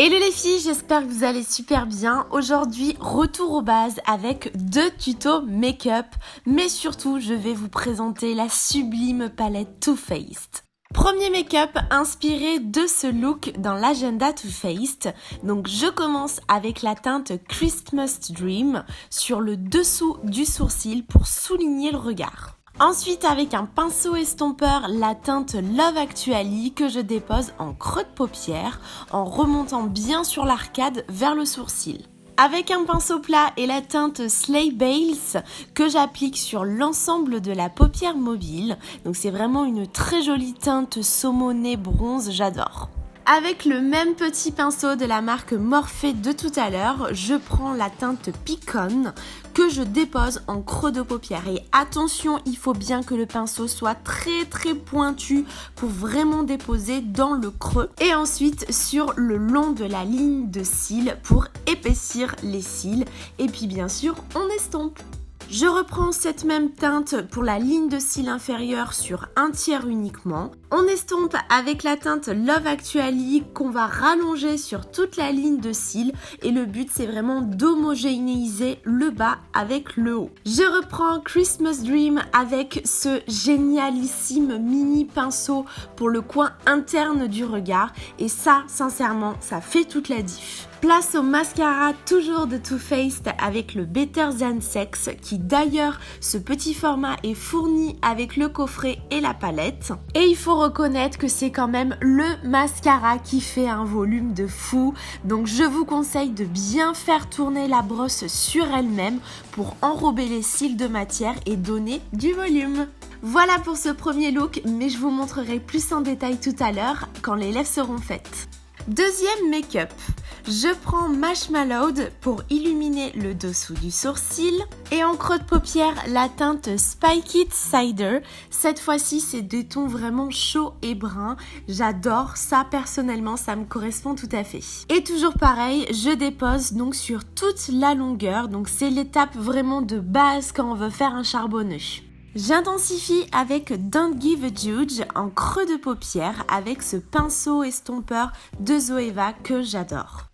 Hello les filles, j'espère que vous allez super bien. Aujourd'hui, retour aux bases avec 2 tutos make-up, mais surtout, je vais vous présenter la sublime palette Too Faced. Premier make-up inspiré de ce look dans l'agenda Too Faced. Donc je commence avec la teinte Christmas Dream sur le dessous du sourcil pour souligner le regard. Ensuite, avec un pinceau estompeur, la teinte Love Actually que je dépose en creux de paupière en remontant bien sur l'arcade vers le sourcil. Avec un pinceau plat et la teinte Slay Bales que j'applique sur l'ensemble de la paupière mobile. Donc c'est vraiment une très jolie teinte saumonée bronze, j'adore. Avec le même petit pinceau de la marque Morphe de tout à l'heure, je prends la teinte Picon que je dépose en creux de paupière. Et attention, il faut bien que le pinceau soit très pointu pour vraiment déposer dans le creux. Et ensuite sur le long de la ligne de cils pour épaissir les cils. Et puis bien sûr, on estompe. Je reprends cette même teinte pour la ligne de cils inférieure sur un tiers uniquement. On estompe avec la teinte Love Actually qu'on va rallonger sur toute la ligne de cils et le but c'est vraiment d'homogénéiser le bas avec le haut. Je reprends Christmas Dream avec ce génialissime mini pinceau pour le coin interne du regard et ça sincèrement ça fait toute la diff. Place au mascara toujours de Too Faced avec le Better Than Sex qui d'ailleurs ce petit format est fourni avec le coffret et la palette. Et il faut reconnaître que c'est quand même le mascara qui fait un volume de fou. Donc je vous conseille de bien faire tourner la brosse sur elle-même pour enrober les cils de matière et donner du volume. Voilà pour ce premier look, mais je vous montrerai plus en détail tout à l'heure quand les lèvres seront faites. Deuxième make-up, je prends Marshmallow pour illuminer le dessous du sourcil et en creux de paupière la teinte Spiked Cider. Cette fois-ci c'est des tons vraiment chauds et bruns, j'adore ça personnellement, ça me correspond tout à fait. Et toujours pareil, je dépose donc sur toute la longueur, donc c'est l'étape vraiment de base quand on veut faire un charbonneux. J'intensifie avec Don't Give a Judge en creux de paupière avec ce pinceau estompeur de Zoeva que j'adore.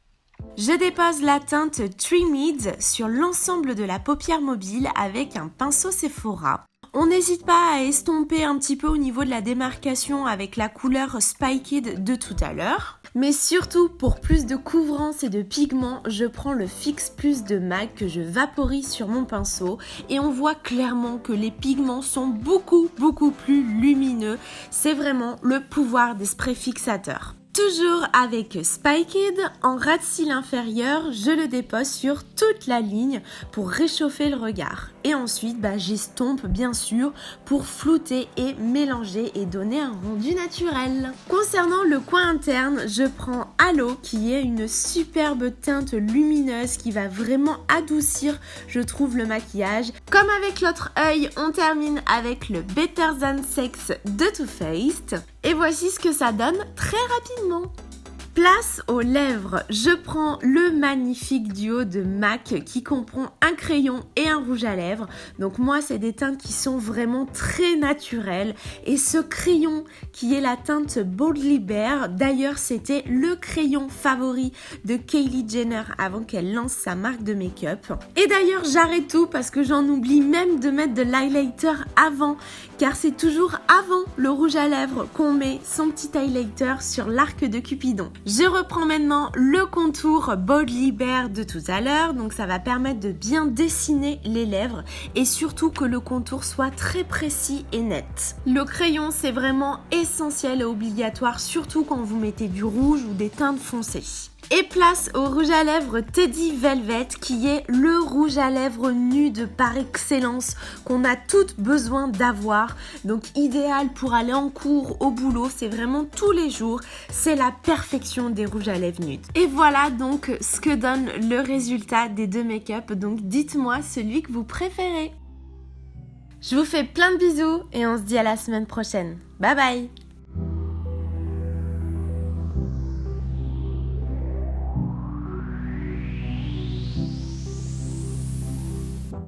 Je dépose la teinte Trimmed sur l'ensemble de la paupière mobile avec un pinceau Sephora. On n'hésite pas à estomper un petit peu au niveau de la démarcation avec la couleur Spiked de tout à l'heure. Mais surtout, pour plus de couvrance et de pigments, je prends le Fix Plus de MAC que je vaporise sur mon pinceau. Et on voit clairement que les pigments sont beaucoup plus lumineux. C'est vraiment le pouvoir des sprays fixateurs. Toujours avec Spiked, en ras de cils inférieur, je le dépose sur toute la ligne pour réchauffer le regard. Et ensuite, j'estompe bien sûr pour flouter et mélanger et donner un rendu naturel. Concernant le coin interne, je prends Halo qui est une superbe teinte lumineuse qui va vraiment adoucir, je trouve, le maquillage. Comme avec l'autre œil, on termine avec le Better Than Sex de Too Faced. Et voici ce que ça donne très rapidement. Place aux lèvres, je prends le magnifique duo de MAC qui comprend un crayon et un rouge à lèvres. Donc moi, c'est des teintes qui sont vraiment très naturelles. Et ce crayon qui est la teinte Boldly Bare, d'ailleurs c'était le crayon favori de Kylie Jenner avant qu'elle lance sa marque de make-up. Et d'ailleurs, j'arrête tout parce que j'en oublie même de mettre de l'highlighter avant, car c'est toujours avant le rouge à lèvres qu'on met son petit highlighter sur l'arc de Cupidon. Je reprends maintenant le contour Boldly Bare de tout à l'heure, donc ça va permettre de bien dessiner les lèvres et surtout que le contour soit très précis et net. Le crayon c'est vraiment essentiel et obligatoire, surtout quand vous mettez du rouge ou des teintes foncées. Et place au rouge à lèvres Teddy Velvet qui est le rouge à lèvres nude par excellence qu'on a toutes besoin d'avoir. Donc idéal pour aller en cours, au boulot, c'est vraiment tous les jours. C'est la perfection des rouges à lèvres nudes. Et voilà donc ce que donne le résultat des 2 make-up. Donc dites-moi celui que vous préférez. Je vous fais plein de bisous et on se dit à la semaine prochaine. Bye bye!